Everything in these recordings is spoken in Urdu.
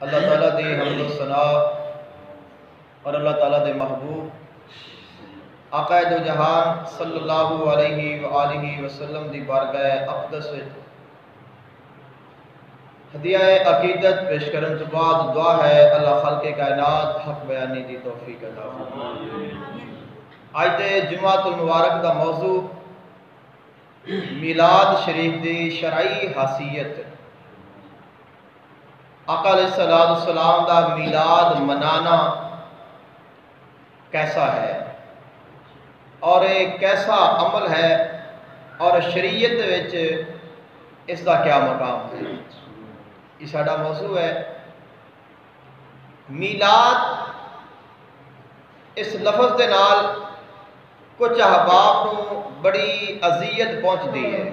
اللہ تعالیٰ دی حمد و ثنا اور اللہ تعالیٰ دے محبوب آقا دو جہان صلی اللہ علیہ وآلہ وسلم دی بارگاہ اقدس ہدیہ عقیدت پیش کرن تو بعد دعا ہے اللہ خالق کائنات حق بیانی دی توفیق عطا فرمائے۔ آج تے جمعۃ المبارک دا موضوع میلاد شریف دی شرعی حیثیت، آقا علیہ السلام دا میلاد منانا کیسا ہے اور ایک کیسا عمل ہے اور شریعت وچ اس دا کیا مقام ہے، یہ ساڈا موضوع ہے۔ میلاد اس لفظ دے نال کچھ احباب نو بڑی اذیت پہنچتی ہے،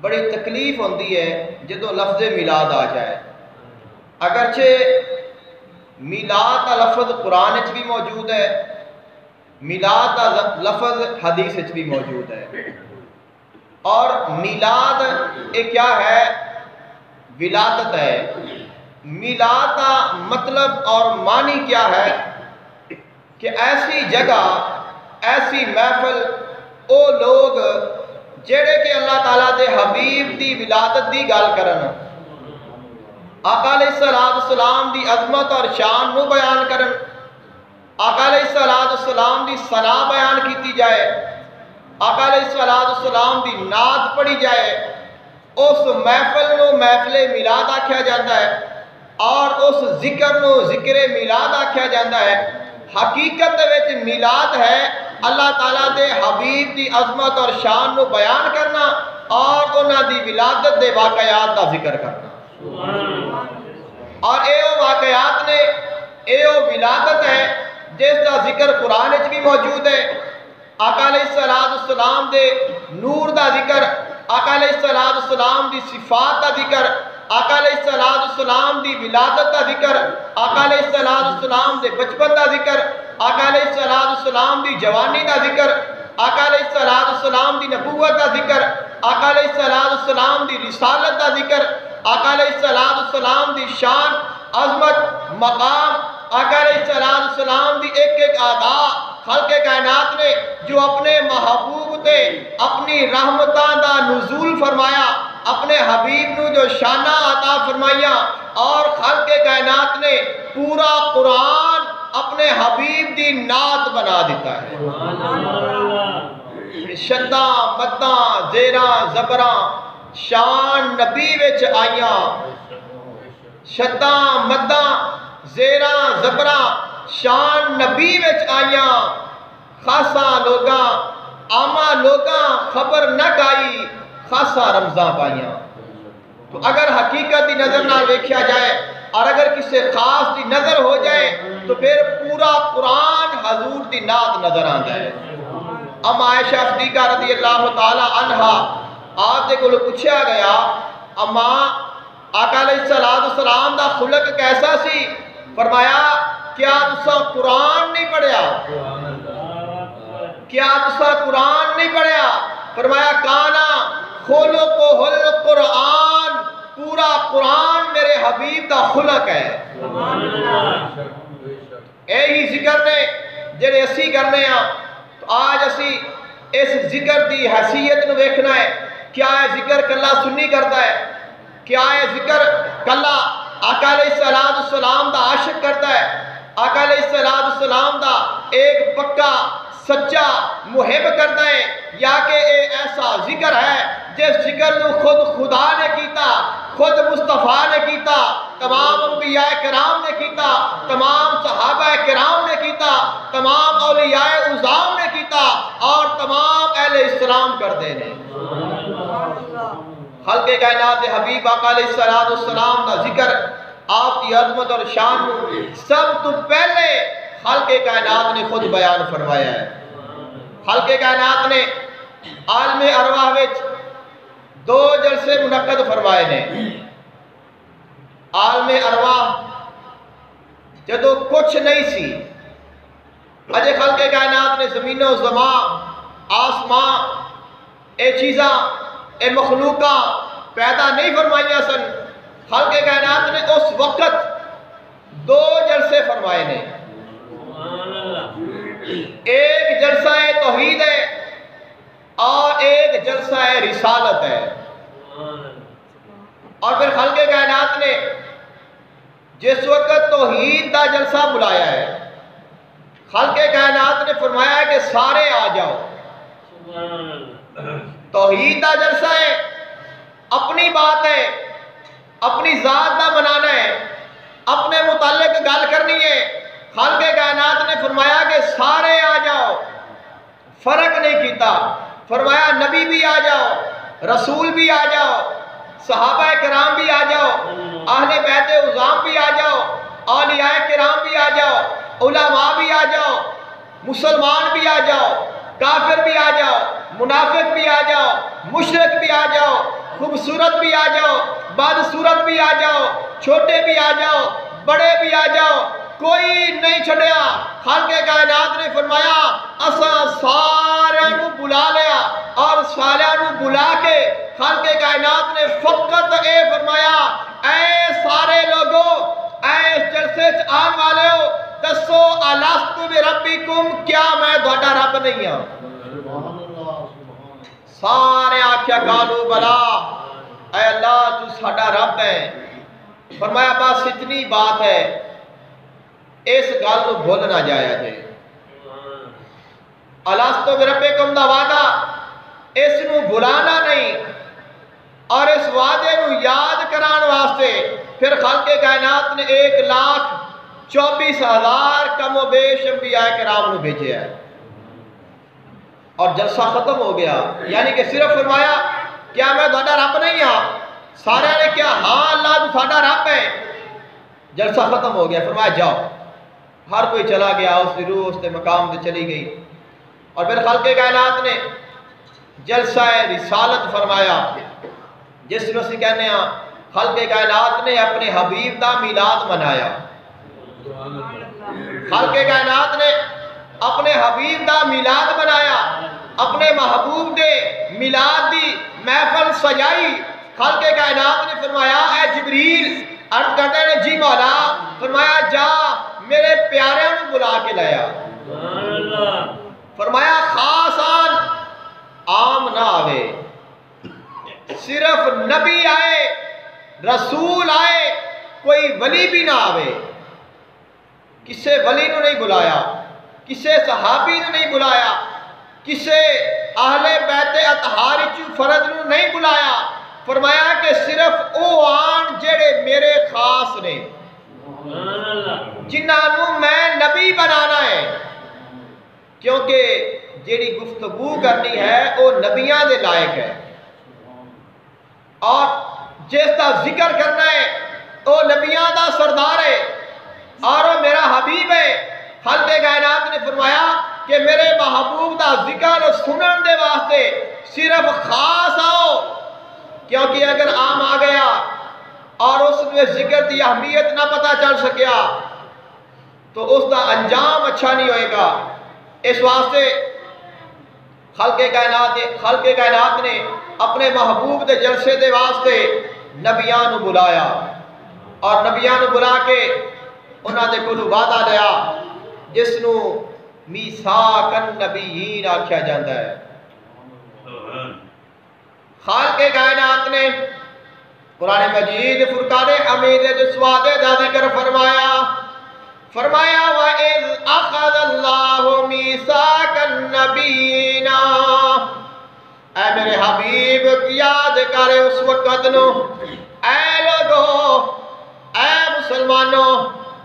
بڑی تکلیف ہوتی ہے جدو لفظ میلاد آ جائے۔ اگرچہ میلاد کا لفظ قرآن بھی موجود ہے، میلاد کا لفظ حدیث بھی موجود ہے، اور میلاد یہ کیا ہے؟ ولادت ہے۔ میلاد کا مطلب اور معنی کیا ہے کہ ایسی جگہ، ایسی محفل، او لوگ جڑے کہ اللہ تعالیٰ دے حبیب دی ولادت دی گل کرن، آقا علیہ السلام دی عظمت اور شان نو بیان کرن، آقا علیہ السلام دی ثنا بیان کیتی جائے، آقا علیہ السلام دی نعت پڑھی جائے، اس محفل نو محفل میلاد آکھیا جاتا ہے اور اس ذکر نو ذکر میلاد آکھیا جاتا ہے۔ حقیقت وچ میلاد ہے اللہ تعالیٰ دے حبیب دی عظمت اور شان نو بیان کرنا اور انہاں دی ولادت دے واقعات دا ذکر کرنا، اور اے واقعات نے، اے ولادت ہے جس دا ذکر قرآن وچ بھی موجود ہے۔ آقا علیہ السلام دے نور دا ذکر، آقا علیہ السلام دی صفات دا ذکر، آقا علیہ السلام دی ولادت دا ذکر، آقا علیہ السلام دے بچپن دا ذکر، آقا علیہ السلام دی جوانی دا ذکر، آقا علیہ السلام دی نبوت دا ذکر، آقا علیہ السلام دی رسالت دا ذکر، آقا علیہ السلام دی شان، عظمت، مقام، آقا علیہ السلام دی ایک ایک ادا خلق کائنات نے جو اپنے محبوب تے اپنی رحمتاں دا نزول فرمایا، اپنے حبیب نو جو شانہ عطا فرمایا، اور خلق کائنات نے پورا قرآن اپنے حبیب دی نعت بنا دیتا ہے۔ شداں مداں زیراں زبراں شان نبی وچ آئیاں، شداں مداں زیراں زبراں شان نبی وچ آئیاں، خاصا لوگاں عامہ لوگاں خبر نہ گائی، خاصا رمضاں پائیاں۔ تو اگر حقیقت دی نظر نہ دیکھا جائے اور اگر کسی خاص دی نظر ہو جائے تو پھر پورا قرآن حضور دی نعت نظر آتا ہے۔ ام عائشہ صدیقہ رضی اللہ تعالی عنہا آپ دے کو پوچھا گیا، اما آقا علیہ السلام دا خلق کیسا سی؟ فرمایا کیا تسا قرآن نہیں پڑھیا؟ کیا تسا قرآن نہیں پڑھیا؟ فرمایا کانا خلقہ القرآن، پورا قرآن میرے حبیب دا خلق ہے۔ یہی ذکر نے جڑے اسی کرنے ہیں، تو آج اسی اس ذکر دی حیثیت نو دیکھنا ہے۔ کیا ہے ذکر کلا سنی کرتا ہے؟ کیا ہے ذکر کلا آقا علیہ السلام دا عاشق کرتا ہے؟ آقا علیہ السلام دا ایک پکا سچا محب کرتا ہے، یا کہ ایسا ذکر ہے جس ذکر نو خود خدا نے کیتا، خود مصطفیٰ نے کیتا، تمام انبیاء کرام نے کیتا، تمام صحابہ کرام نے کیتا، تمام اولیاء عظام نے کیتا، اور تمام اہل اسلام کر دینے۔ خلق کائنات حبیب آقا علیہ السلام کا ذکر، آپ کی عظمت اور شان سب تو پہلے خلق کائنات نے خود بیان فرمایا ہے۔ خلق کائنات نے عالم ارواح وچ 2 جلسے منعقد فرمائے نے۔ عالم ارواح جدو کچھ نہیں سی، اجے خلق کائنات نے زمین و زمان، آسمان، اے چیزاں، اے مخلوقاں پیدا نہیں فرمائیاں سن۔ خلق کائنات نے او اس وقت دو جلسے فرمائے نے، ایک جلسہ توحید ہے اور ایک جلسہ رسالت ہے۔ اور پھر خالق کائنات نے جس وقت توحید کا جلسہ بلایا ہے، خالق کائنات نے فرمایا ہے کہ سارے آ جاؤ۔ توحید کا جلسہ ہے، اپنی بات ہے، اپنی ذات کا منانا ہے، اپنے متعلق گل کرنی ہے۔ خالق کائنات نے فرمایا کہ سارے آ جاؤ، فرق نہیں کیتا، فرمایا نبی بھی آ جاؤ، رسول بھی آ جاؤ، صحابہ کرام بھی آ جاؤ، اہل بیت عظام بھی آ جاؤ، اولیاء کرام بھی آ جاؤ، علماء بھی آ جاؤ، مسلمان بھی آ جاؤ، کافر بھی آ جاؤ، منافق بھی آ جاؤ، مشرک بھی آ جاؤ، خوبصورت بھی آ جاؤ، بدصورت بھی آ جاؤ، چھوٹے بھی آ جاؤ، بڑے بھی آ جاؤ، کوئی نہیں چھڑیا۔ خالق کائنات نے فرمایا اساں سارے نو بلا لیا، اور سارے نو بلا کے خالق کائنات نے فقط اے فرمایا اے سارے لوگوں، اے اس جلسے چ آن والے ہو، دسو الست بربکم، کیا میں تہاڈا رب نہیں ہاں؟ سارے آکھیا قالوا بلا، اے اللہ تو ساڈا رب ہے۔ فرمایا بس اتنی بات ہے، اس گل کو بھول نہ جایا جے۔ الست بربکم دا وعدہ اس نو بھلانا نہیں، اور اس وعدے نو یاد کران واسطے پھر خالق کائنات نے 1,24,000 کم و بیش انبیاء کرام نو بھیجے ہے، اور جلسہ ختم ہو گیا۔ یعنی کہ صرف فرمایا کیا میں تہاڈا رب نہیں ہاں؟ سارے نے کیا ہاں اللہ تو ساڈا رب ہے۔ جلسہ ختم ہو گیا، فرمایا جاؤ، ہر کوئی چلا گیا، اس دی روح اس دے مقام تے چلی گئی۔ اور پھر خالق کائنات نے جلسہ رسالت فرمایا، جس کو اسی کہنے ہیں خالق کائنات نے اپنے حبیب دا میلاد منایا۔ خالق کائنات نے اپنے حبیب دا میلاد منایا، اپنے محبوب دے میلاد دی محفل سجائی۔ خالق کائنات نے فرمایا اے جبریل، عرض کرتے ہیں جی مولا، فرمایا جا میرے پیارے نو بلا کے لایا۔ فرمایا خاص آن عام نہ آوے، صرف نبی آئے، رسول آئے، کوئی ولی بھی نہ آوے۔ کسے ولی نو نہیں بلایا، کسے صحابی نو نہیں بلایا، کسے اہل بیت اطہار چو فرد نو نہیں بلایا۔ فرمایا کہ صرف او آن جڑے میرے خاص نے، جنہاں نو میں نبی بنانا ہے، کیونکہ جیڑی گفتگو کرنی ہے وہ نبیاں دے لائق ہے، اور جس کا ذکر کرنا ہے وہ نبیاں دا سردار ہے، اور وہ میرا حبیب ہے۔ خالق کائنات نے فرمایا کہ میرے محبوب دا ذکر سنن دے واسطے صرف خاص آؤ، کیونکہ اگر عام آ گیا اور اس میں ذکر دی اہمیت نہ پتہ چل سکیا تو اس دا انجام اچھا نہیں ہوئے گا۔ اس واسطے خالق کائنات نے اپنے محبوب دے جلسے دے واسطے نبیان نو بلایا، اور نبیان نو بلا کے انہاں دے کولوں وعدہ لیا، جس نو میثاق النبیین آکھیا جاندا ہے۔ خالق کائنات نے قرآن مجید فرقان حمید جسواد دا ذکر فرمایا، فرمایا وَإِذْ أَخَذَ اللَّهُ مِيثَاقَ النَّبِيِّينَ، اے میرے حبیب یاد کرے اس وقت نو، اے لوگو، اے مسلمانوں،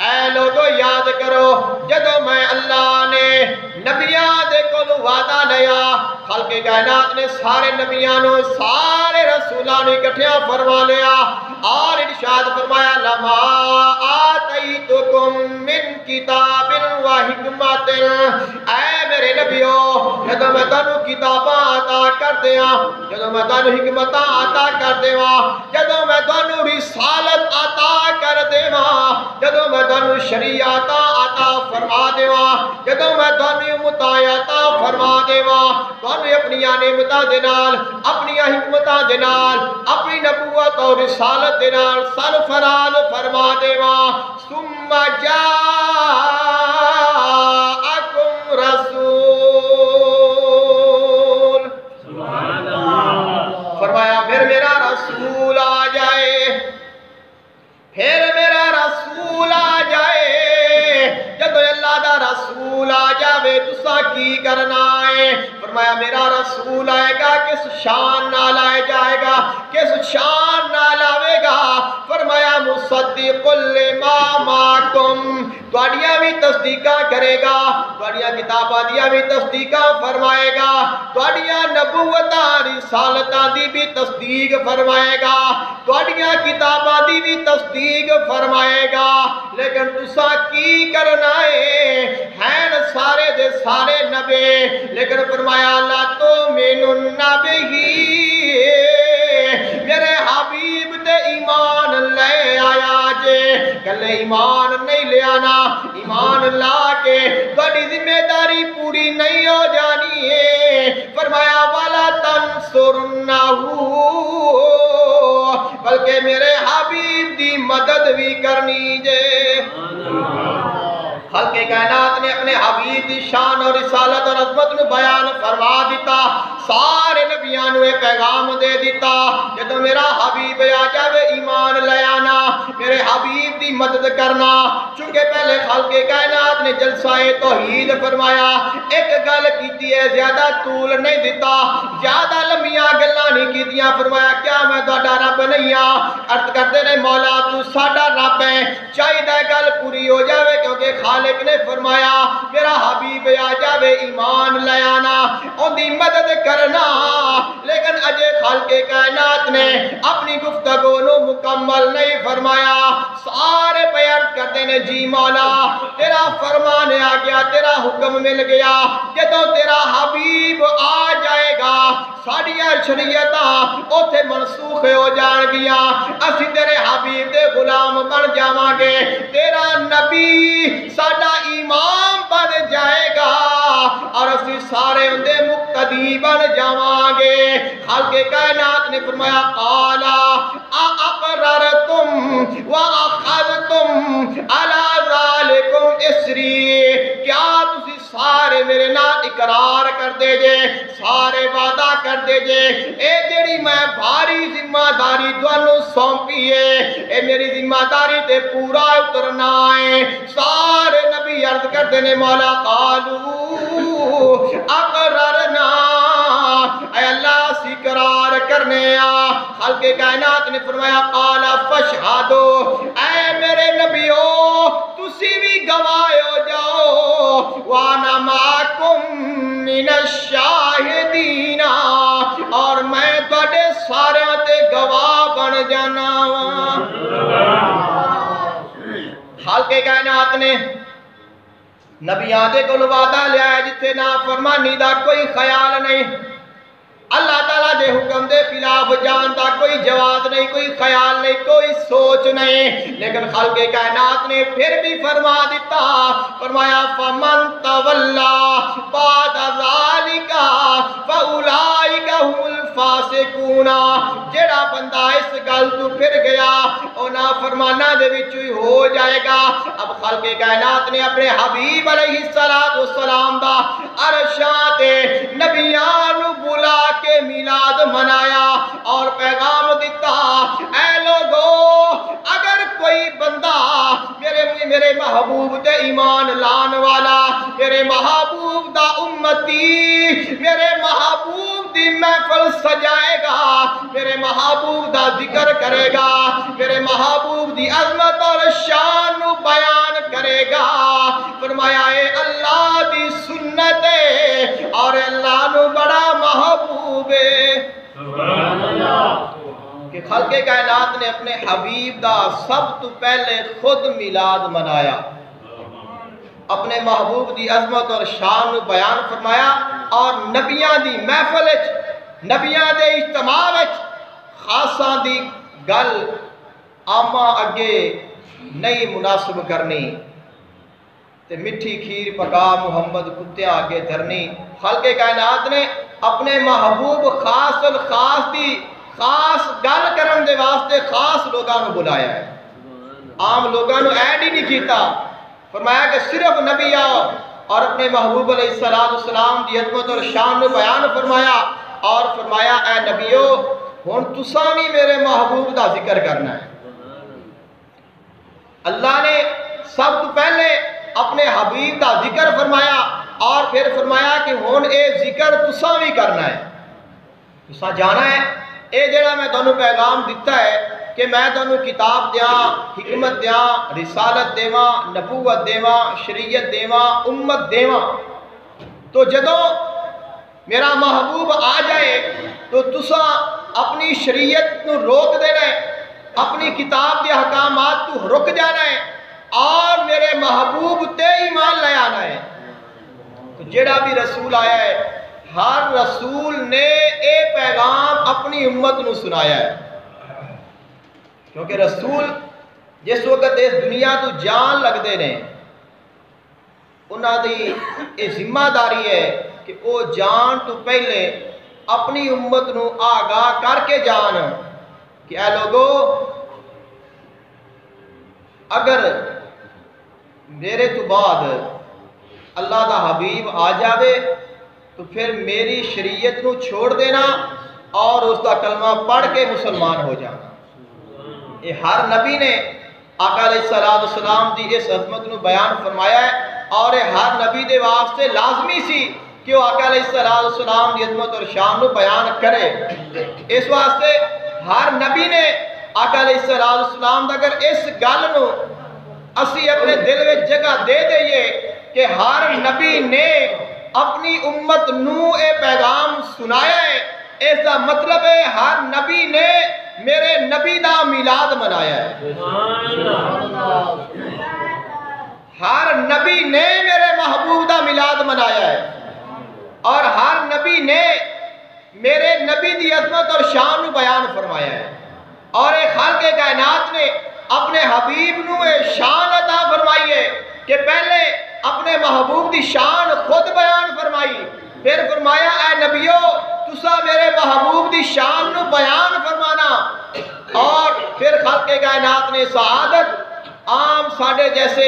اے لوگو یاد کرو جدو میں اللہ نے نبیاں دے کولو وعدہ لیا۔ خالق کائنات نے سارے نبیانوں سارے رسولان اکٹھیاں فرما لیا، اور ارشاد فرمایا لما آتیتکم من کتاب و حکمت، اے میرے نبیوں جدو میں تانوں کتاباں عطا کر دیا، جدو میں تانوں حکمتاں عطا کر دیوا، جدو میں تانوں رسالت عطا کر دیوا، جدو میں تانوں شریعت عطا فرما دیوا، جدو میں تانوں مطاعت فرما دیوا، تانوں اپنی نعمتاں دے نال، اپنی حکمتاں دے نال، اپنی نبوت اور رسالت دے نال سرفراز فرما فرمایا میرا رسول آئے گا کس شان نال آئے جائے گا، کس شان نال آئے گا؟ فرمایا مصدق لما معکم، تواڈیاں بھی تصدیقاں کرے گا، تواڈیاں کتاباں دیاں بھی تصدیقاں فرمائے گا، تواڈیاں نبوتاں رسالتاں دی بھی تصدیق فرمائے گا، تواڈیاں کتاباں دی بھی تصدیق فرمائے گا، لیکن تساں کی کرنا ہیں سارے دے سارے نبی، لیکن فرمایا لا تؤمنن بہ، میرے حبیب تے ایمان لے آیا جے، کلے ایمان نہیں لے آنا، ایمان لا کے بڑی ذمہ داری پوری نہیں ہو جانی ہے۔ فرمایا وَلَا تَنْصُرُنَّهُ، بلکہ میرے حبیب دی مدد بھی کرنی جے۔ خلق کائنات نے اپنے حبیب دی شان اور رسالت اور عظمت نو بیان فرما دیتا، سارے نبیاں نو پیغام دے دیتا، جدو میرا حبیب آ جاوے ایمان لے آنا، میرے حبیب دی مدد کرنا۔ چونکہ پہلے خلق کائنات نے جلسہ توحید فرمایا، ایک گل کیتی ہے، زیادہ طول نہیں دیتا، زیادہ لمبیاں گلاں نہیں کیتیاں۔ فرمایا کیا میں تہاڈا رب نہیں ہاں؟ عرض کرتے نے مولا تو ساڈا رب ہے، چاہیے گل پوری ہو جاوے، کیونکہ خالق نے فرمایا میرا حبیب آ جاوے ایمان لے آنا، ان دی مدد کرنا۔ لیکن اجے خالق کائنات نے اپنی گفتگو نو مکمل نہیں فرمایا، سارے بیان کرتے نے جی مولا تیرا فرمان آ گیا، تیرا حکم مل گیا، جدو تیرا حبیب آ جائے گا ساڑیاں شریعتاں اوتھے منسوخ ہو جان گیا، اسی تیرے حبیب دے غلام بن جاواں گے، تیرا نبی ساڈا امام بن جائے گا، اور اسی سارے اندے مقتدی بن جاواں گے۔ خالق کائنات نے فرمایا قالا اقررتم واخذتم علی ذالکم اسری، کیا تسی سارے میرے نال اقرار کر دے جے، سارے وعدہ کر دے جے، اے جڑی میں بھاری ذمہ داری تانوں سونپی ہے، اے میری ذمہ داری تے پورا اترنا ہے۔ سارے نبی عرض کرتے نے مولا قالو اقررنا، اے اللہ اسی اقرار کرنے آ۔ خالق کائنات نے فرمایا قال فاشہدو، اے میرے نبیو تسی بھی گواہ ہو جاؤ، وانا معکم من الشاہدین، اور میں تواڈے سارے تے گواہ بن جانا وا۔ خالق کائنات نے نبیاں دے کول وعدہ لیا ہے جتھے نافرمانی دا کوئی خیال نہیں، اللہ تعالیٰ دے حکم دے خلاف جان دا کوئی جواز نہیں، کوئی خیال نہیں، کوئی سوچ نہیں، لیکن خالق کائنات نے پھر بھی فرما دیتا، فرمایا فَمَن تَوَلَّا بَعْدَ ذَلِكَ فَأُولَئِكَ هُمُ الْفَاسِقُونَ، جڑا بندہ اس گل تو پھر گیا او نافرماناں دے وچ ہی ہو جائے گا۔ اب خالق کائنات نے اپنے حبیب علیہ السلام دا عرشاں تے نبیاں نو بلا کے میلاد منایا اور پیغام دیتا، اے لوگو اگر کوئی بندہ میرے محبوب تے ایمان لان والا، میرے محبوب دا امتی، میرے محبوب دی محفل سجائے گا، میرے محبوب دا ذکر کرے گا، میرے محبوب دی عظمت اور شان نو بیان کرے گا، فرمایا اے اللہ دی سنت ہے اور اللہ نو بڑا محبوب ہے۔ سبحان اللہ، کہ خلق کائنات نے اپنے حبیب دا سب تو پہلے خود میلاد منایا، اپنے محبوب دی عظمت اور شان نو بیان فرمایا، اور نبیاں دی محفل وچ، نبیاں دے اجتماع وچ خاصاں دی گل عامہ اگے نہیں مناسب کرنی، تے مٹھی کھیر پکا محمد کتے آگے دھرنی۔ خالق کائنات نے اپنے محبوب خاص الخاص دی خاص گل کرن دے واسطے خاص لوگاں نو بلایا ہے، عام لوگاں نو ایڈ ہی نہیں کیتا، فرمایا کہ صرف نبی آؤ، اور اپنے محبوب علیہ السلام دی عظمت اور شان نو بیان فرمایا، اور فرمایا اے نبیو ہن تساں بھی میرے محبوب دا ذکر کرنا ہے۔ اللہ نے سب تو پہلے اپنے حبیب دا ذکر فرمایا اور پھر فرمایا کہ ہون اے ذکر تساں بھی کرنا ہے، تساں جانا ہے۔ اے جڑا میں تانوں پیغام دیتا ہے کہ میں تانوں کتاب دیاں، حکمت دیاں، رسالت دیواں، نبوت دیواں، شریعت دیواں، امت دیواں، تو جدوں میرا محبوب آ جائے تو تساں اپنی شریعت نو روک دینا ہے، اپنی کتاب کے احکامات تو رک جانا ہے اور میرے محبوب تے ایمان لے آنا ہے۔ تو جڑا بھی رسول آیا ہے، ہر رسول نے اے پیغام اپنی امت نو سنایا ہے، کیونکہ رسول جس وقت اس دنیا تو جان لگتے ہیں انہاں دی یہ ذمہ داری ہے کہ وہ جان تو پہلے اپنی امت نو آگاہ کر کے جان کہ اے لوگو اگر میرے تو بعد اللہ دا حبیب آ جاوے تو پھر میری شریعت نو چھوڑ دینا اور اس کا کلمہ پڑھ کے مسلمان ہو جانا۔ یہ ہر نبی نے آقا علیہ السلام دی اس عظمت نو بیان فرمایا ہے اور یہ ہر نبی دے واسطے لازمی سی کہ وہ آقا علیہ السلام دی عظمت اور شان نو بیان کرے۔ اس واسطے ہر نبی نے آقا علیہ السلام دا اگر اس گل نو اسی اپنے دل میں جگہ دے دئیے کہ ہر نبی نے اپنی امت نو اے پیغام سنایا ہے، اس کا مطلب ہے ہر نبی نے میرے نبی دا میلاد منایا ہے، ہر نبی نے میرے محبوب دا میلاد منایا ہے اور ہر نبی نے میرے نبی دی عظمت اور شان نو بیان فرمایا ہے اور ایک خالق کائنات نے اپنے حبیب نو اے شان عطا فرمائی ہے کہ پہلے اپنے محبوب دی شان خود بیان فرمائی، پھر فرمایا اے نبیو تسا میرے محبوب دی شان نو بیان فرمانا، اور پھر خالق کائنات نے سعادت عام ساڑھے جیسے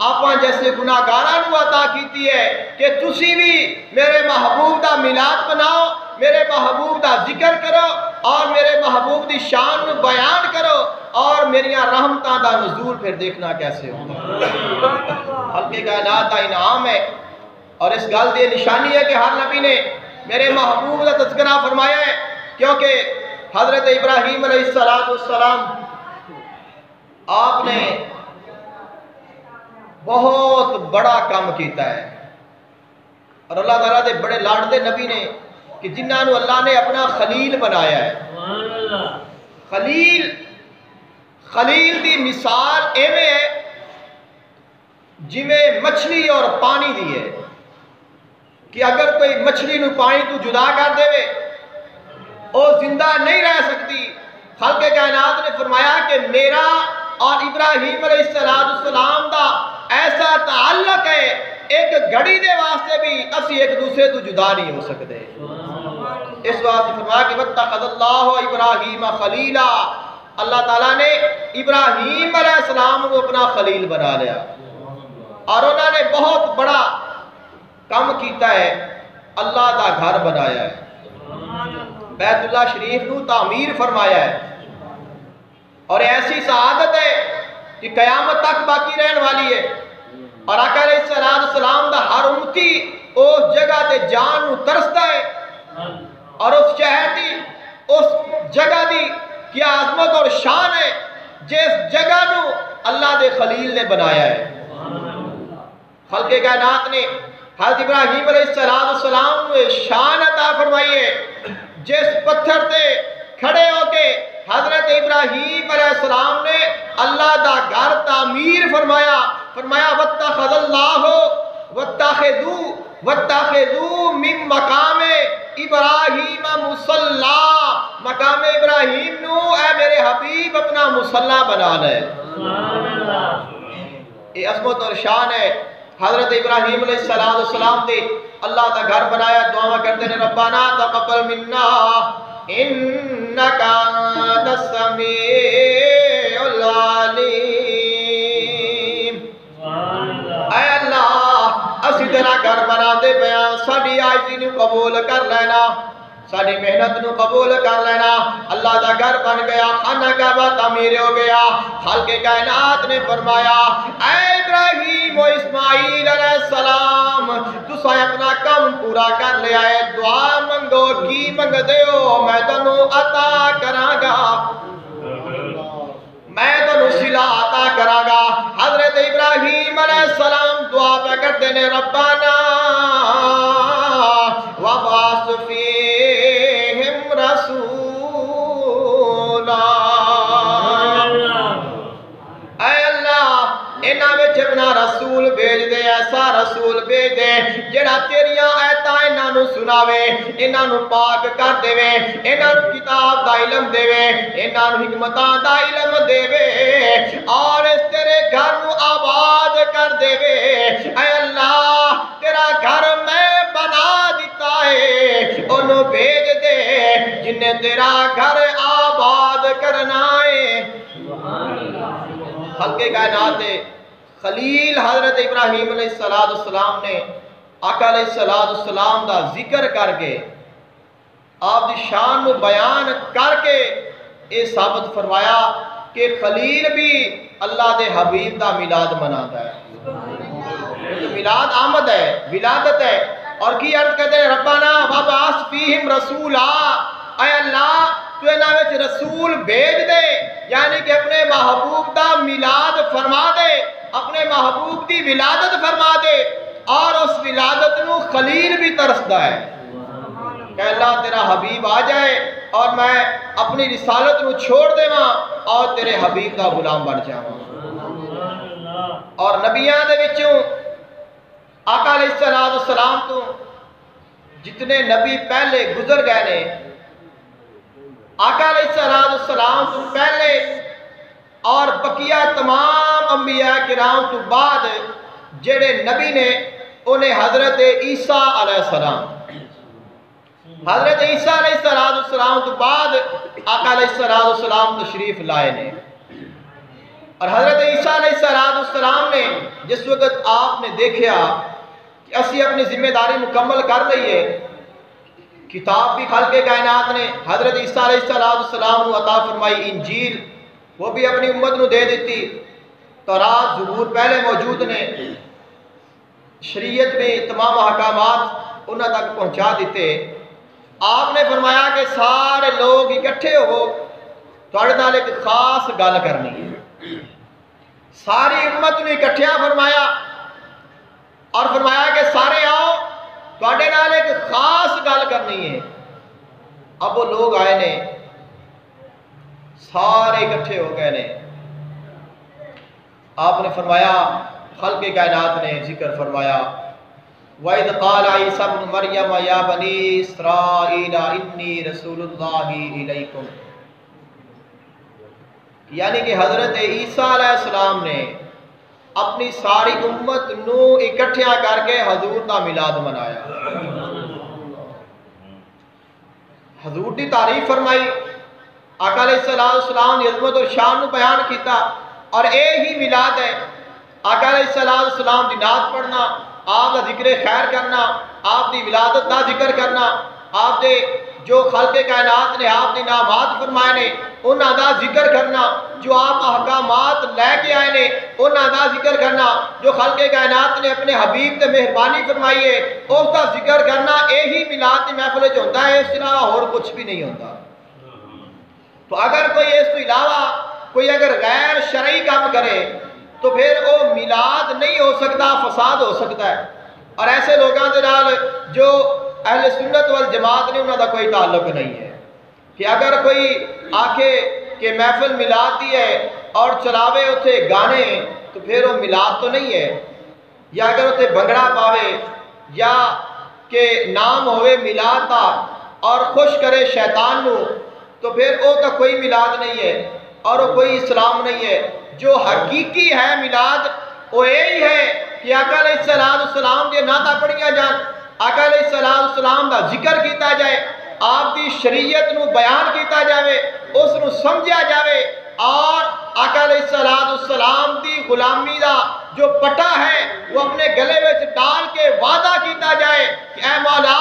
آپاں جیسے گناہگاراں نو عطا کیتی ہے کہ تسی بھی میرے محبوب دا میلاد بناؤ، میرے محبوب دا ذکر کرو اور میرے محبوب دی شان نو بیان کرو اور میریاں رحمتاں دا نزول پھر دیکھنا کیسے ہوتا ہے۔ خالق کائنات دا انعام ہے اور اس گل دی نشانی ہے کہ ہر نبی نے میرے محبوب دا تذکرہ فرمایا ہے، کیونکہ حضرت ابراہیم علیہ السلام آپ نے بہت بڑا کام کیتا ہے اور اللہ تعالیٰ دے بڑے لاڈلے نبی نے کہ جنہاں نو اللہ نے اپنا خلیل بنایا ہے۔ خلیل دی مثال ایویں ہے جویں مچھلی اور پانی دی ہے کہ اگر کوئی مچھلی نو پانی تو جدا کر دے وہ زندہ نہیں رہ سکتی۔ خالق کائنات نے فرمایا کہ میرا اور ابراہیم علیہ السلام دا ایسا تعلق ہے ایک گھڑی دے واسطے بھی اسی ایک دوسرے تو جدا نہیں ہو سکتے۔ اس واسطے فرمایا کہ وَاتَّخَذَ اللَّهُ إِبْرَاهِيمَ خَلِيلًا، اللہ تعالیٰ نے ابراہیم علیہ السلام کو اپنا خلیل بنا لیا اور انہوں نے بہت بڑا کام کیتا ہے، اللہ دا گھر بنایا ہے، بیت اللہ شریف نو تعمیر فرمایا ہے اور ایسی سعادت ہے کہ قیامت تک باقی رہن والی ہے اور آقا علیہ السلام دا ہر امتی اس جگہ تے جان نو ترستا ہے اور اس شہر دی اس جگہ دی کیا عظمت اور شان ہے جس جگہ نو اللہ دے خلیل نے بنایا ہے۔ خالق کائنات نے حضرت ابراہیم علیہ السلام کو شان عطا فرمائی ہے جس پتھر تے کھڑے ہو کے حضرت ابراہیم علیہ السلام نے اللہ دا گھر تعمیر فرمایا۔ وَاتَّخَذَ اللَّهُ وَاتَّخِذُوا مِن مَقَامِ ابراہیم مصلی، مقام ابراہیم نو اے میرے حبیب اپنا مصلی بنا لے۔ یہ عظمت اور شان ہے حضرت ابراہیم علیہ السلام دے اللہ دا گھر بنایا۔ دعا کرتے ہیں ربنا تقبل منا انکا انت السمیع العلیم۔ اے اللہ اسی تیرا گھر بنا دے پیاں، ساڑی آجزی نو قبول کر لینا، ساری محنت نو قبول کر لینا. اللہ دا گھر بن گیا, خانہ کعبہ تعمیر ہو گیا. خالق کائنات نے فرمایا اے ابراہیم و اسماعیل علیہ السلام تساں اپنا کام پورا کر لیا ہے, دعا منگو, کی منگ دیو میں تنوں عطا کراں گا, میں تنوں صلہ عطا کراں گا. حضرت ابراہیم علیہ السلام دعا پہ کرتے نے ربنا وابعث فیہم رسولا, اے اللہ انہاں وچ اپنا رسول بھیج دے, ایسا رسول بھیج دے جڑا تیریاں آیتاں انہاں نوں سناوے, انہاں نوں پاک کر دے, انہاں نوں کتاب دا علم دے, انہاں نوں حکمتاں دا علم دے اور اس تیرے گھر نوں آباد کر دے. اے اللہ تیرا گھر میں بنا دیتا ہے, انہوں بھیج دے جن نے تیرا گھر آباد کرنا ہے. خلق کائنات خلیل حضرت ابراہیم علیہ السلام نے آقا علیہ السلام دا ذکر کر کے آپ دی شان کو بیان کر کے یہ ثابت فرمایا کہ خلیل بھی اللہ دے حبیب دا میلاد مناتا ہے. میلاد آمد ہے, ولادت ہے. اور کی عرض کہتے ہیں ربنا وابعث فیہم رسولا, اے اللہ تو انہاں وچ رسول بھیج دے, یعنی کہ اپنے محبوب دا میلاد فرما دے, اپنے محبوب دی ولادت فرما دے. اور اس ولادت نو خلیل بھی ترسدا ہے کہ اللہ تیرا حبیب آ جائے اور میں اپنی رسالت نو چھوڑ دیواں اور تیرے حبیب دا غلام بن جاواں. اور نبیاں دے وچوں آقا علیہ السلام تو جتنے نبی پہلے گزر گئے نے, آقا علیہ السلام تو پہلے اور بقیہ تمام انبیاء کرام تو بعد جڑے نبی نے انہیں حضرت عیسیٰ علیہ السلام, حضرت عیسیٰ علیہ السلام تو بعد آقا علیہ السلام تشریف لائے نے. اور حضرت عیسیٰ علیہ السلام نے جس وقت آپ نے دیکھا کہ اسی اپنی ذمہ داری مکمل کر لئیے, کتاب بھی خالق کائنات نے حضرت عیسیٰ علیہ السلام کو عطا فرمائی, انجیل وہ بھی اپنی امت کو دے دیتی, تورات زبور پہلے موجود نے, شریعت میں تمام احکامات انہاں تک پہنچا دیتے. آپ نے فرمایا کہ سارے لوگ اکٹھے ہو, تواڈے نال ایک خاص گل کرنی ہے. ساری امت نے اکٹھیا فرمایا اور فرمایا کہ سارے آؤ تواڈے نال ایک خاص گل کرنی ہے. اب وہ لوگ آئے نے, سارے اکٹھے ہو گئے نے. آپ نے فرمایا, خلق کائنات نے ذکر فرمایا وَإِذْ قَالَ عِيسَى ابْنُ مَرْيَمَ يَا بَنِي إِسْرَائِيلَ إِنِّي رَسُولُ اللَّهِ إِلَيْكُمْ, یعنی کہ حضرت عیسیٰ علیہ السلام نے اپنی ساری امت نو اکٹھیاں کر کے حضور دا میلاد منایا, حضور دی تعریف فرمائی, آقا علیہ السلام نے عظمت اور شان نو بیان کیتا. اور اے ہی میلاد ہے, آقا علیہ السلام دی نعت پڑھنا, آپ دا ذکر خیر کرنا, آپ دی ولادت دا ذکر کرنا, آپ دے جو خالق کائنات نے آپ دی نعمات فرمائے نے انہاں دا ذکر کرنا, جو آپ احکامات لے کے آئے نے انہاں دا ذکر کرنا, جو خالق کائنات نے اپنے حبیب تے مہربانی فرمائی ہے اس دا ذکر کرنا. یہی میلاد دی محفل وچ ہوندا ہے, اس کے علاوہ اور کچھ بھی نہیں ہوتا. تو اگر کوئی اس کے علاوہ کوئی اگر غیر شرعی کام کرے تو پھر وہ میلاد نہیں ہو سکتا, فساد ہو سکتا ہے. اور ایسے لوگوں کے نال جو اہل سنت والجماعت نے انہوں کا کوئی تعلق نہیں ہے کہ اگر کوئی آکھے کہ محفل میلاد دی ہے اور چلاوے اتنے گانے تو پھر وہ میلاد تو نہیں ہے, یا اگر اتنے بھنگڑا پاوے یا کہ نام ہوئے میلاد کا اور خوش کرے شیطان نو تو پھر وہ تو کوئی میلاد نہیں ہے اور وہ کوئی اسلام نہیں ہے. جو حقیقی ہے میلاد وہ یہی ہے کہ آقا علیہ السلام کے نعتاں پڑھیاں جان, آقا علیہ السلام کا ذکر کیتا جائے, آپ دی شریعت نو بیان کیتا جاوے, اس نو سمجھا جاوے, اور آقا علیہ السلام دی غلامی دا جو پٹا ہے وہ اپنے گلے وچ ڈال کے وعدہ کیتا جائے کہ اے مولا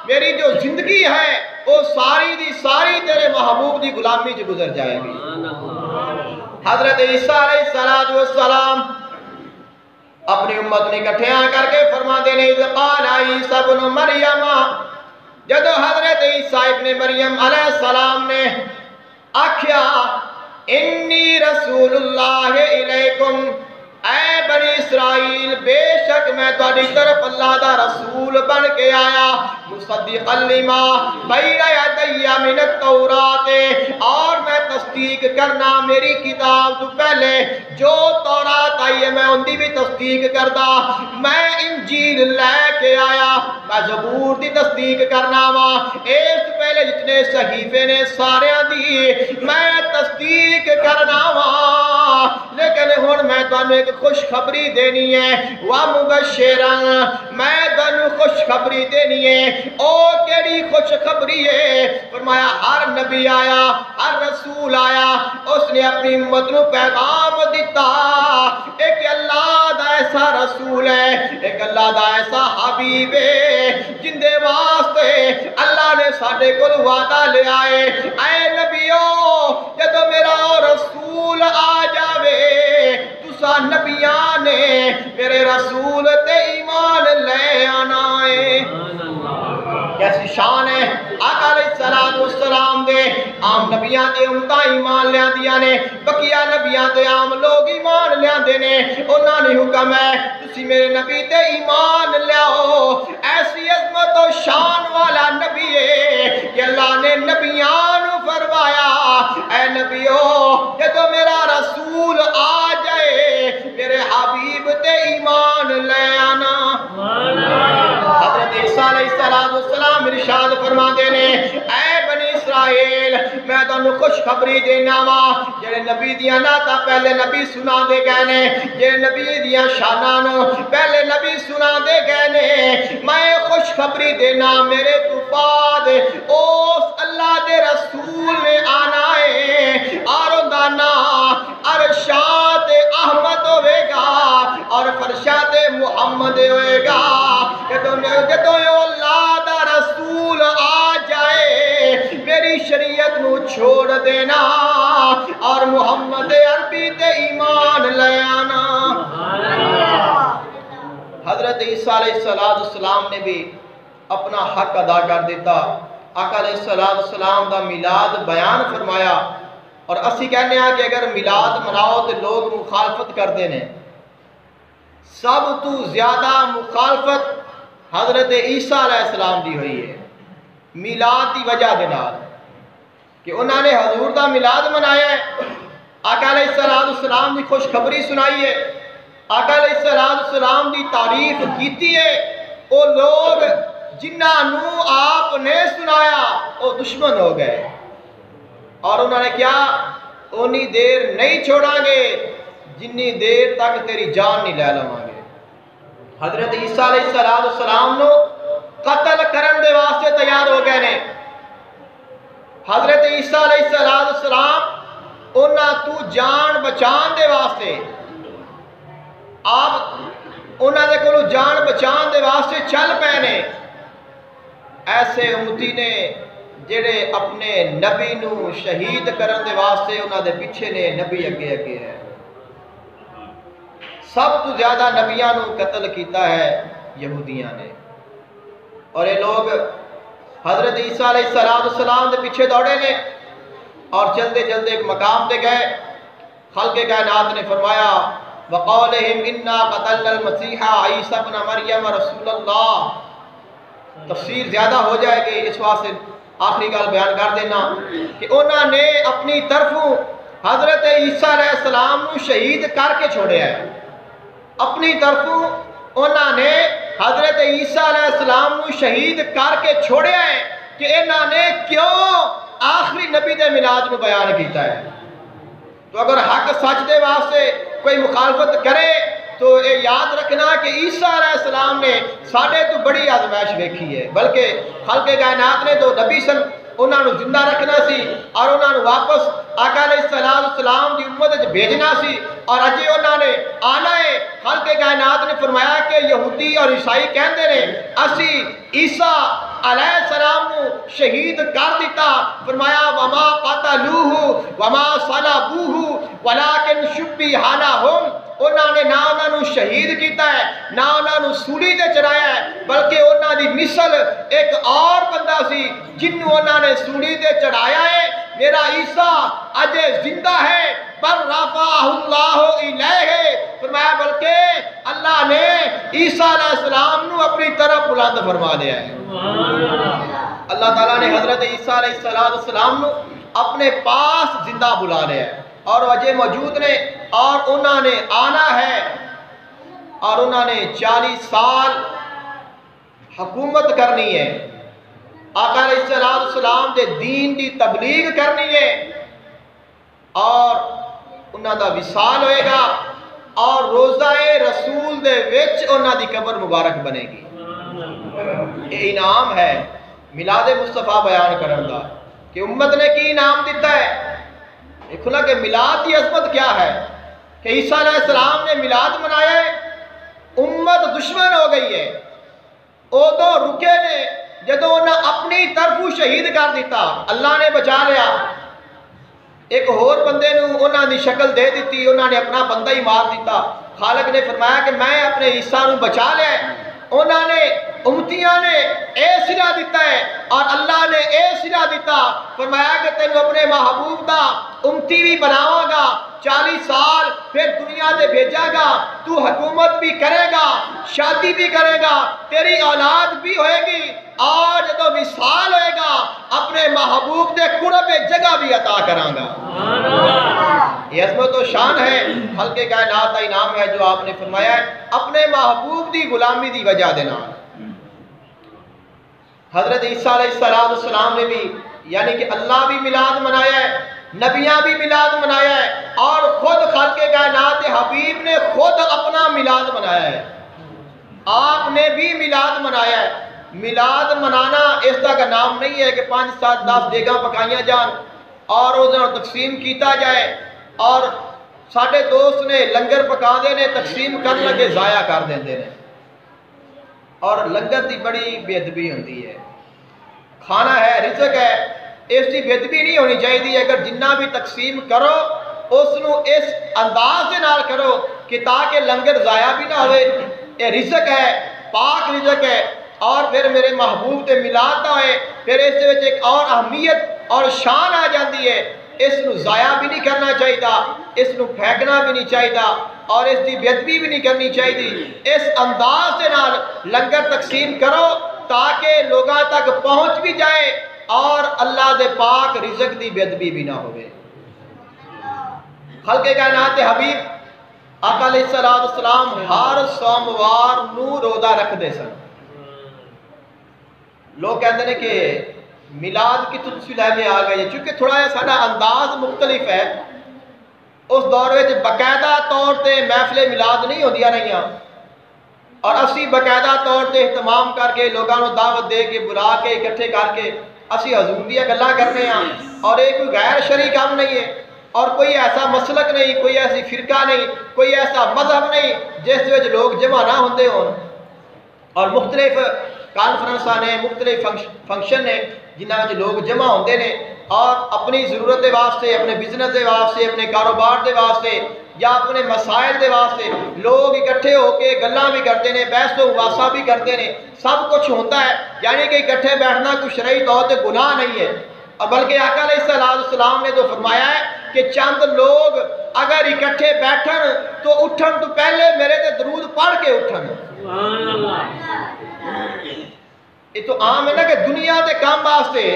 میری جو زندگی ہے وہ ساری دی ساری تیرے محبوب دی غلامی جو گزر جائے گی۔ حضرت عیسیٰ علیہ السلام اپنی امت نے اکٹھیاں کر کے فرما دینے اذ قال عیسیٰ ابن مریم، جدو حضرت عیسیٰ ابن مریم علیہ السلام نے آکھیا انی رسول اللہ علیکم، اے بنی اسرائیل بے شک میں تہاڈی طرف اللہ دا رسول بن کے آیا، مصدقا لما بین یدی من التورات، اور میں تصدیق کرنا میری کتاب تو پہلے جو تورات آئی ہے میں ان دی بھی تصدیق کردا، میں انجیل لے کے آیا، میں زبور دی تصدیق کرنا وا، اس پہلے جتنے صحیفے نے سارے دی میں تصدیق کرنا وا، لیکن ہن میں تانوں ایک خوشخبری دینی ہے، وَمُبَشِّرًا، میں تانوں خوشخبری دینی ہے۔ او کیڑی خوشخبری ہے؟ فرمایا ہر نبی آیا، ہر رسول آیا، اس نے اپنی امت نو پیغام دیتا، ایک اللہ دا ایسا رسول ہے، ایک اللہ دا ایسا حبیب ہے جن دے واسطے اللہ نے ساڈے کول وعدہ لے آئے، اے نبیو جدو میرا رسول آ جاوے تسا نبیاں نے میرے رسول تے ایمان لے آنا ہے۔ کیسی شان ہے آقا علیہ السلام دے، عام نبیاں دے امتاں ایمان لیا دیا نے، بقیہ نبیاں دے عام لوگ ایمان لیا دے نے، انہاں نے حکم ہے تسی میرے نبی تے ایمان لیاؤ، ایسی عظمت و شان والا نبی ہے کہ اللہ نے نبیان فرمایا اے نبیو جدو میرا رسول آ جائے میرے حبیب تے ایمان لے آنا۔ حضرت عیسیٰ علیہ السلام ارشاد فرما دینے اے بنی اسرائیل میں تانوں خوشخبری دینا وا، جڑے نبی دیاں نعتاں پہلے نبی سنا دے گئے نے، جڑے نبی دیاں شاناں نو پہلے نبی سنا دے گئے نے، میں خوشخبری دینا میرے تو بعد اس اللہ دے رسول نے آنا ہے، اور اندانا ارشاد احمد ہوئے گا اور فرشاد محمد ہوئے گا، جدو اللہ دا رسول آ جائے میری شریعت نو چھوڑ دینا اور محمد عربی تے ایمان لے آنا۔ حضرت عیسیٰ علیہ السلام نے بھی اپنا حق ادا کر دیتا، آقا علیہ السلام دا میلاد بیان فرمایا، اور اسی کہنے ہیں کہ اگر میلاد مناؤ تو لوگ مخالفت کر دینے، سب تو زیادہ مخالفت حضرت عیسیٰ علیہ السلام دی ہوئی ہے میلاد دی وجہ دے نال، کہ انہوں نے حضور دا میلاد منایا ہے، آقا علیہ السلام دی خوشخبری سنائی ہے، آقا علیہ السلام دی تعریف کیتی ہے، وہ لوگ جنہاں نو آپ نے سنایا وہ دشمن ہو گئے، اور انہوں نے کیا اونی دیر نہیں چھوڑا گے جنی دیر تک تیری جان نہیں لے لواں گے۔ حضرت عیسیٰ علیہ السلام نو قتل کرن دے واسطے تیار ہو گئے نے، حضرت عیسیٰ علیہ السلام انہاں تو جان بچان دے واسطے آپ انہاں دے کولو جان بچان دے واسطے چل پے نے، ایسے امتی نے جڑے اپنے نبی نو شہید کرن دے واسطے انہاں دے پیچھے نے، نبی اگے اگے ہے، سب تو زیادہ نبیاں نو قتل کیتا ہے یہودیاں نے، اور یہ لوگ حضرت عیسیٰ علیہ السلام دے پیچھے دوڑے نے، اور جلدے جلدے ایک مقام تے گئے، خلق کائنات نے فرمایا وقولہم انا قتلنا المسیح عیسیٰ ابن مریم رسول اللہ، تفسیر زیادہ ہو جائے گی اس واسطے آخری گل بیان کر دینا کہ انہوں نے اپنی طرفوں حضرت عیسیٰ علیہ السلام نو شہید کر کے چھوڑے ہیں، اپنی طرفوں انہوں نے حضرت عیسیٰ علیہ السلام نو شہید کر کے چھوڑے ہیں کہ انہوں نے کیوں آخری نبی دے میلاد میں بیان کیتا ہے۔ تو اگر حق سچ دے واسطے کوئی مخالفت کرے تو یہ یاد رکھنا کہ عیسیٰ علیہ السلام نے ساڑھے تو بڑی آزمائش دیکھی ہے، بلکہ خلق کائنات نے تو نبی انہوں نے زندہ رکھنا سی اور انہوں نے واپس آقا علیہ السلام کی امت وچ بھیجنا سی اور اجے انہوں نے آنا ہے۔ خالق کائنات نے فرمایا کہ یہودی اور عیسائی کہندے نے اسی عیسیٰ علیہ السلام نو شہید کر دیتا، فرمایا وما قتلوہ وما صلبوہ ولکن شبہ لہم، انہوں نے نہ انہوں نے شہید کیتا ہے نہ انہوں نے سولی تے چڑھایا ہے، بلکہ انہوں دی مثل ایک اور بندہ سی جنہوں انہوں نے سولی تے چڑھایا ہے۔ میرا عیسیٰ اجے زندہ ہے، بل رفعہ اللہ الیہ، فرمایا بلکہ اللہ نے عیسیٰ علیہ السلام نو اپنی طرف بلند فرما دیا ہے۔ اللہ تعالیٰ نے حضرت عیسیٰ علیہ السلام نو اپنے پاس زندہ بلا لیا ہے اور اجے موجود نے اور انہوں نے آنا ہے اور انہوں نے 40 سال حکومت کرنی ہے، آقا علیہ السلام دے دین دی تبلیغ کرنی ہے اور انہوں دا وصال ہوئے گا اور روزہ رسول دے وچ انہوں دی قبر مبارک بنے گی۔ یہ انعام ہے میلاد مصطفیٰ بیان کرن دا کہ امت نے کی انعام دیتا ہے۔ دیکھو نا کہ میلاد کی عظمت کیا ہے کہ عیسیٰ علیہ السلام نے میلاد منایا ہے، امت دشمن ہو گئی ہے، او تو رکے نے جدو انہیں اپنی طرفوں شہید کر دیتا، اللہ نے بچا لیا۔ ایک اور بندے نو انہوں نے شکل دے دیتی، انہوں نے اپنا بندہ ہی مار دیتا۔ خالق نے فرمایا کہ میں اپنے عیسیٰ نو بچا لیا، انہوں نے امتیاں نے اے سلا دیتا ہے اور اللہ نے اے سلا دیتا، فرمایا کہ تینوں اپنے محبوب دا امتی بھی بناواں گا، 40 سال پھر دنیا دے بھیجا گا، تو حکومت بھی کرے گا، شادی بھی کرے گا، تیری اولاد بھی ہوئے گی اور جدو وصال ہوئے گا اپنے محبوب دے قرب جگہ بھی عطا کراں گا۔ یہ عظمت و شان ہے، خالق کائنات کا انعام ہے جو آپ نے فرمایا ہے اپنے محبوب دی غلامی دی وجہ دینا۔ حضرت عیسیٰ علیہ السلام نے بھی یعنی کہ اللہ بھی میلاد منایا ہے، نبیاں بھی میلاد منایا ہے اور خود خالق کائنات حبیب نے خود اپنا میلاد منایا ہے، آپ نے بھی میلاد منایا ہے۔ میلاد منانا اس طرح کا نام نہیں ہے کہ 5 7 10 دیگاں پکائیاں جان اور وہ تقسیم کیتا جائے اور ساڑھے دوست نے لنگر پکا دے نے تقسیم کر لگے ضائع کر دیندے نے، اور لنگر دی بڑی بے ادبی ہوندی ہے۔ کھانا ہے، رزق ہے، اس کی بے ادبی نہیں ہونی چاہیے۔ اگر جنہ بھی تقسیم کرو اس نو اس انداز دے نال کرو کہ تاکہ لنگر ضائع بھی نہ ہوئے۔ یہ رزق ہے، پاک رزق ہے، اور پھر میرے محبوب تے میلاد نہ ہوئے پھر اس دے وچ ایک اور اہمیت اور شان آ جاندی ہے۔ اس نو ضائع بھی نہیں کرنا چاہیے، اس نو پھینکنا بھی نہیں چاہیے اور اس دی بے ادبی بھی نہیں کرنی چاہیے۔ اس انداز دے نال لنگر تقسیم کرو تاکہ لوگاں تک پہنچ بھی جائے اور اللہ دے پاک رزق دی بے ادبی بھی نہ ہوئے۔ خالق کائنات حبیب آقا علیہ السلام ہر سوموار نو روزہ رکھ دے سن۔ لوگ کہتے ہیں کہ میلاد کی تلسی لے کے آ گئے، چونکہ تھوڑا ساڈا انداز مختلف ہے۔ اس دور میں باقاعدہ طور تے محفل میلاد نہیں ہوندیاں رہیاں اور اسی باقاعدہ طور تے اہتمام کر کے لوگوں کو دعوت دے کے بلا کے اکٹھے کر کے اسی حضور دی گلاں کرنے ہاں، اور یہ کوئی غیر شرعی کام نہیں ہے اور کوئی ایسا مسلک نہیں، کوئی ایسی فرقہ نہیں، کوئی ایسا مذہب نہیں جس وچ لوگ جمع نہ ہوندے ہون، اور مختلف کانفرنساں نے، مختلف فنکشن نے جنہاں وچ لوگ جمع ہوندے نے اور اپنی ضرورت دے واسطے، اپنے بزنس دے واسطے، اپنے کاروبار دے واسطے یا اپنے مسائل دے واسطے لوگ اکٹھے ہو کے گلاں بھی کرتے ہیں، بحث و مباحثہ بھی کرتے ہیں، سب کچھ ہوتا ہے۔ یعنی کہ اکٹھے بیٹھنا کوئی شرعی طور پہ گناہ نہیں ہے، اور بلکہ آقا علیہ السلام نے تو فرمایا ہے کہ چند لوگ اگر اکٹھے بیٹھن تو اٹھن تو پہلے میرے تے درود پڑھ کے اٹھن۔ یہ تو عام ہے نا کہ دنیا دے کام واسطے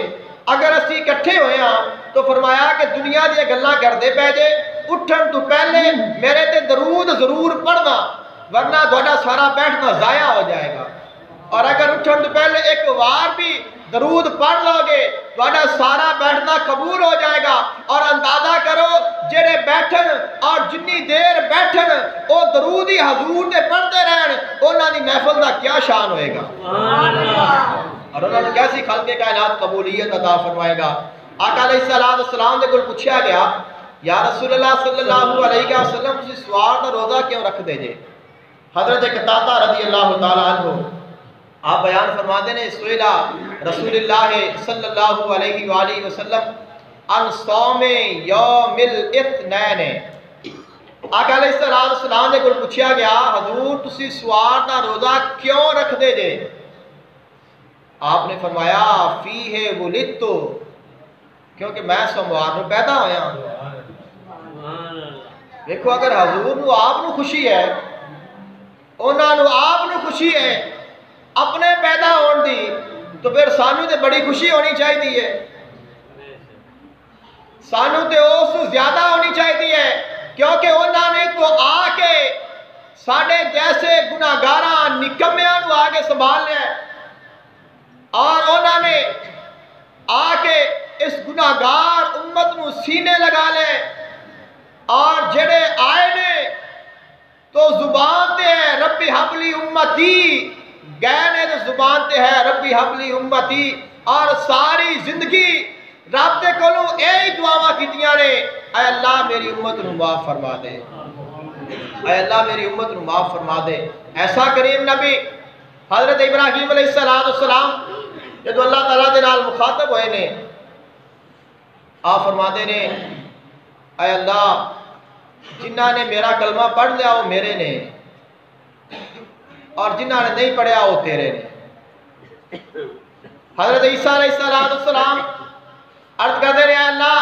اگر اسی اکٹھے ہوئے ہاں تو فرمایا کہ دنیا دی گلاں کردے پے جے، اٹھن تو پہلے میرے تے درود ضرور پڑھنا ورنہ تہاڈا سارا بیٹھنا ضائع ہو جائے گا، اور اگر اٹھن تو پہلے ایک وار بھی درود پڑھ لو گے تہاڈا سارا بیٹھنا قبول ہو جائے گا۔ اور اندازہ کرو جڑے بیٹھن اور جنی دیر بیٹھن او درود ہی حضور دے پڑھتے رہن، انہاں دی محفل دا کیا شان ہوئے گا۔ اور انہوں نے کیسی خلق کائنات قبولیت عطا فرمائے گا۔ آقا علیہ السلام نے کل پوچھا گیا یا رسول اللہ صلی اللہ علیہ وسلم تسی سوار دا روزہ کیوں رکھ دے جے؟ حضرت قطادہ رضی اللہ تعالیٰ عنہ آپ بیان فرما دینے سوئلہ رسول اللہ صلی اللہ علیہ وآلہ وسلم ان صوم یوم الاثنین، آقا علیہ السلام نے کل پوچھا گیا حضور تسی سوار دا روزہ کیوں رکھ دے جے؟ آپ نے فرمایا فیہ ولدتو، کیونکہ میں سوموار میں پیدا ہویا۔ دیکھو اگر حضور نو آپ نو خوشی ہے، انہاں نو آپ نو خوشی ہے اپنے پیدا ہون دی، تو پھر سانو تے بڑی خوشی ہونی چاہیے ہے، سانو تے اس زیادہ ہونی چاہیے ہے، کیونکہ انہاں نے تو آ کے ساڑھے جیسے گناہگاراں نکمیاں نو آگے سنبھال لیا ہے، اور انہاں نے آ کے اس گناہگار امت نو سینے لگا لے، اور جڑے آئے نے تو زبان تے ہے ربی حبلی امتی، گئے نے تو زبان تے ہے ربی حبلی امتی، اور ساری زندگی رب دے کولوں یہی دعاواں کیتیاں نے اے اللہ میری امت نو معاف فرما دے، اے اللہ میری امت نو معاف فرما دے۔ ایسا کریم نبی حضرت ابراہیم علیہ السلام جدو اللہ تعالیٰ دے نال مخاطب ہوئے نے، آپ فرما دے نے اے اللہ جنہ نے میرا کلمہ پڑھ لیا وہ میرے نے، اور جنہ نے نہیں پڑھیا وہ تیرے نے۔ حضرت عیسیٰ علیہ السلام عرض کر دے رہے ہیں اللہ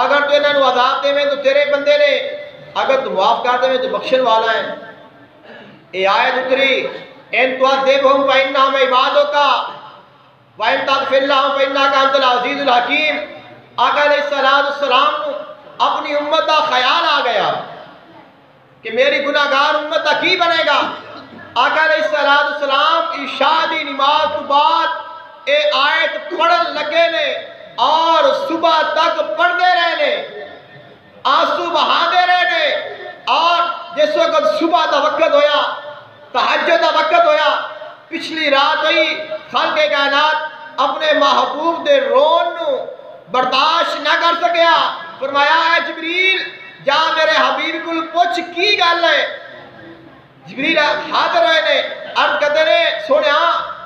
اگر تو انہوں نے عذاب دے میں تو تیرے بندے نے، اگر تو معاف کر دے میں تو بخشن والا ہے۔ اے آیت اتری ان تعذبہم فإنہم عبادک وإن تغفر لہم فإنک انت العزیز الحکیم۔ آقا علیہ السلام نے اپنی امت کا خیال آ گیا کہ میری گناہگار امت کا کی بنے گا۔ آقا علیہ السلام عشاء نماز تو بعد اے آیت پڑھن لگے نے اور صبح تک پڑھتے رہنے، آنسو بہاندے رہنے، اور جس وقت صبح دا وقت ہویا، تہجد دا وقت ہویا، پچھلی رات ہوئی، خالق کائنات اپنے محبوب دے رون نو برداشت نہ کر سکیا، فرمایا اے جبریل جا میرے حبیب کو پوچھ کی گل ہے۔ جبریل حاضر ہوئے نے، عرض کرتے نے سونے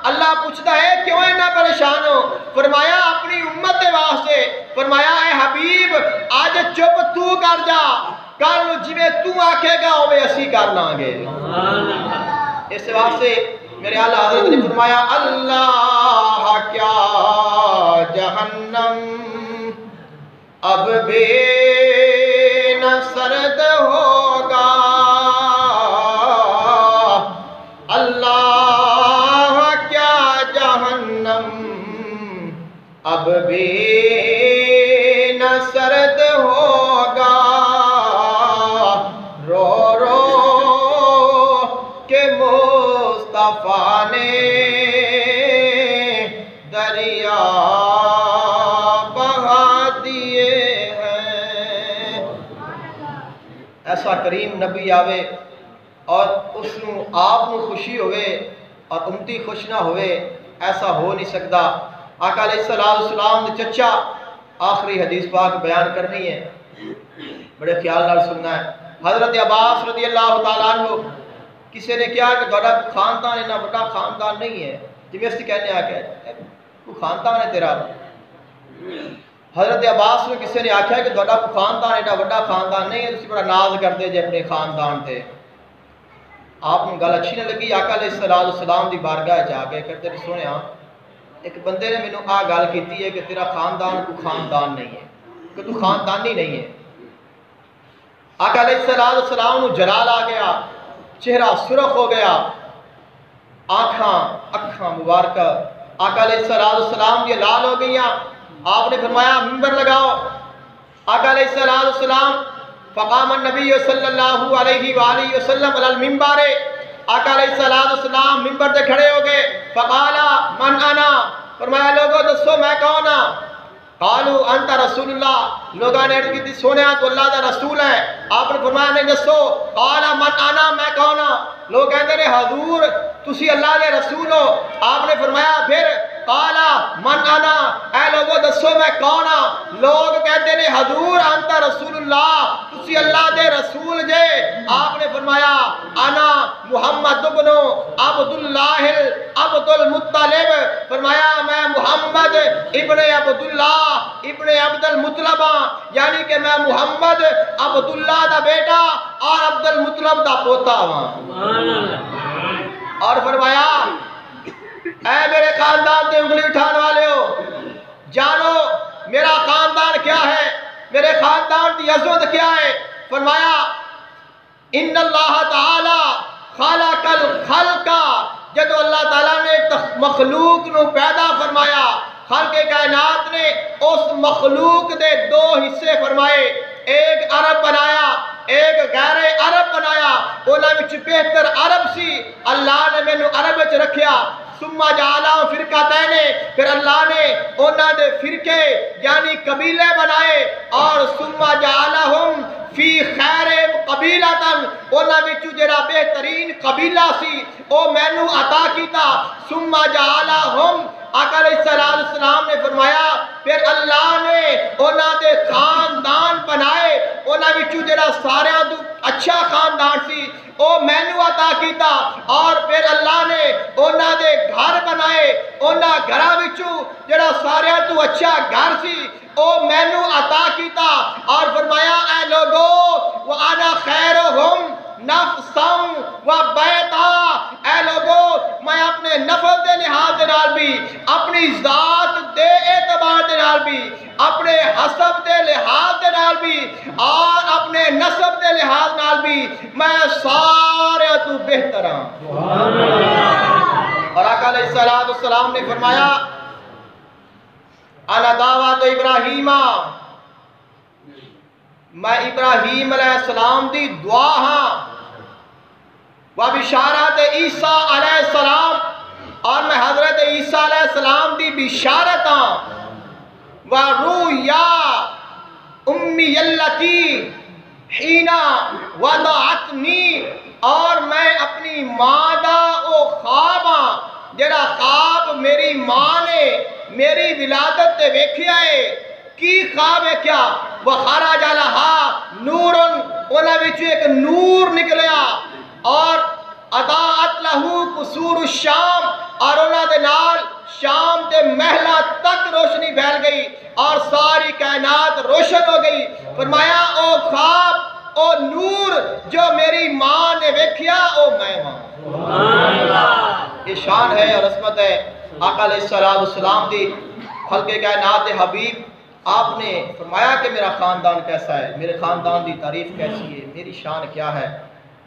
اللہ پوچھتا ہے کیوں اتنا پریشان ہو؟ فرمایا اپنی امت کے واسطے، فرمایا اے حبیب آج چپ تو کر جا، کل جویں تو آکھے گا اوے اسی کر لیں گے۔ اس واسطے میرے اعلیٰ حضرت نے فرمایا اللہ کیا جہنم اب بے نہ سرد ہوگا، اللہ کیا جہنم اب بے نہ سرد ہوگا، رو رو کہ مصطفیٰ نے دریا بہا دیے ہیں۔ ایسا کریم نبی آوے اور اس نو آپ نو خوشی ہوئے اور امتی خوش نہ ہوئے، ایسا ہو نہیں سکتا۔ آقا علیہ السلام نے چچا آخری حدیث پاک بیان کرنی ہے، بڑے خیال نال سننا ہے۔ حضرت عباس رضی اللہ تعالیٰ عنہ کسی نے کہا کہ بڑا خاندان اتنا بڑا خاندان نہیں ہے، جب اس سے کہنے آ کے تو خاندان ہے تیرا۔ حضرت عباس نے کسی نے آکھا کہ بڑا خاندان اتنا بڑا خاندان نہیں ہے، اسی بڑا ناز کرتے جے اپنے خاندان تے۔ آپ نے گل اچھی نہ لگی، آقا علیہ السلام دی بارگاہ جا کے کرتے سونے ایک بندے نے مینوں آ گل کیتی ہے کہ تیرا خاندان کو خاندان نہیں ہے، کہ تو خاندانی نہیں ہے۔ آقا علیہ السلام کو جلال آ گیا، چہرہ سرخ ہو گیا، اکھاں مبارکہ آقا علیہ السلام یہ لال ہو گئیاں۔ آپ نے فرمایا منبر لگاؤ۔ آقا علیہ السلام فقام النبی صلی اللہ علیہ وآلہ وسلم علی المنبر، آقا علیہ السلام منبر دے کھڑے ہو گئے۔ فقالا من انا، فرمایا لوگوں دسو میں کون ہاں؟ قالو انت رسول اللہ، لوگوں نے عرض کی سونیا تو اللہ دا رسول ہے۔ آپ نے فرمایا نہیں دسو۔ قالا من انا، میں کون ہاں؟ لوگ کہتے ہیں حضور تسی اللہ دے رسول ہو۔ آپ نے فرمایا پھر قالا من انا، اے لوگو دسو میں کون ہاں؟ لوگ کہتے ہیں حضور انت رسول اللہ، تسی اللہ دے رسول جے۔ آپ نے فرمایا انا محمد ابن عبداللہ عبد المطلب، فرمایا میں محمد ابن عبداللہ ابن عبد المطلب ہاں، یعنی کہ میں محمد عبداللہ دا بیٹا اور عبد المطلب دا پوتا ہاں۔ اور فرمایا اے میرے خاندان تے انگلی اٹھانے والے ہو، جانو میرا خاندان کیا ہے، میرے خاندان کی عظمت کیا ہے۔ فرمایا ان اللہ تعالی خلق الخلق، جدو اللہ تعالیٰ نے مخلوق نو پیدا فرمایا، خلق کائنات نے اس مخلوق دے دو حصے فرمائے، ایک عرب بنایا ایک غیر عرب بنایا، انہاں وچ بہتر عرب سی، اللہ نے مینوں عرب وچ رکھیا۔ ثم جعلہم فرقتین، پھر اللہ نے انہاں دے فرقے یعنی قبیلے بنائے، اور ثم جعلہم فی خیر قبیلتن، انہاں وچوں جڑا بہترین قبیلہ سی او مینوں عطا کیتا۔ ثم جعلہم، آقا علیہ السلام نے فرمایا پھر اللہ نے انہاں دے خاندان بنائے، انہاں وچوں جڑا ساریاں تو اچھا خاندان سی او مینوں عطا کیتا، اور پھر اللہ نے انہاں دے گھر بنائے، انہاں گھراں وچوں جڑا ساریاں تو اچھا گھر سی او مینوں عطا کیتا، اور فرمایا اے لوگو وانا خیرہم نفسا و بیتا، اے لوگو میں اپنے نفس دے لحاظ دے نال بھی، اپنی ذات دے اعتبار دے نال بھی، اپنے حسب دے لحاظ دے نال بھی، اور اپنے نسب دے لحاظ نال بھی میں سارے تو بہتر ہاں۔ اور آقا علیہ السلام نے فرمایا انا دعوت ابراہیم، میں ابراہیم علیہ السلام دی دعا ہاں، و بشارت عیسیٰ علیہ السلام، اور میں حضرت عیسیٰ علیہ السلام دی بشارت ہاں، و رویا امی اللتی حین وضعتنی، اور میں اپنی ماں دا او خواب ہاں جڑا خواب میری ماں نے میری ولادت تے ویکھیا ہے۔ کی خواب ہے کیا؟ وخرج لہا نور، انہاں وچ ایک نور نکلیا، اور اضاءت لہو قصور الشام، اور انہاں دے نال شام دے محلہ تک روشنی پھیل گئی اور ساری کائنات روشن ہو گئی۔ فرمایا او خواب او نور جو میری ماں نے ویکھیا او میں ہاں۔ یہ شان ہے اور عظمت ہے آقا علیہ السلام دی، خلق کائنات حبیب۔ آپ نے فرمایا کہ میرا خاندان کیسا ہے، میرے خاندان دی تعریف کیسی ہے، میری شان کیا ہے۔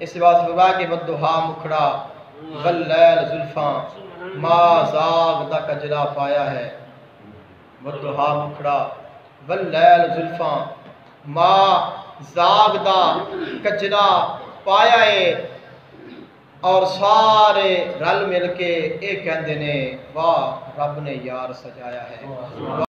اس کے بعد فرمایا کہ والضحیٰ مکھڑا واللیل زلفاں ما زاغ دا کجلا پایا ہے، والضحیٰ مکھڑا واللیل زلفاں ما زاغ دا کجلا پایا ہے، اور سارے رل مل کے ایک کہندے نے واہ رب نے یار سجایا ہے۔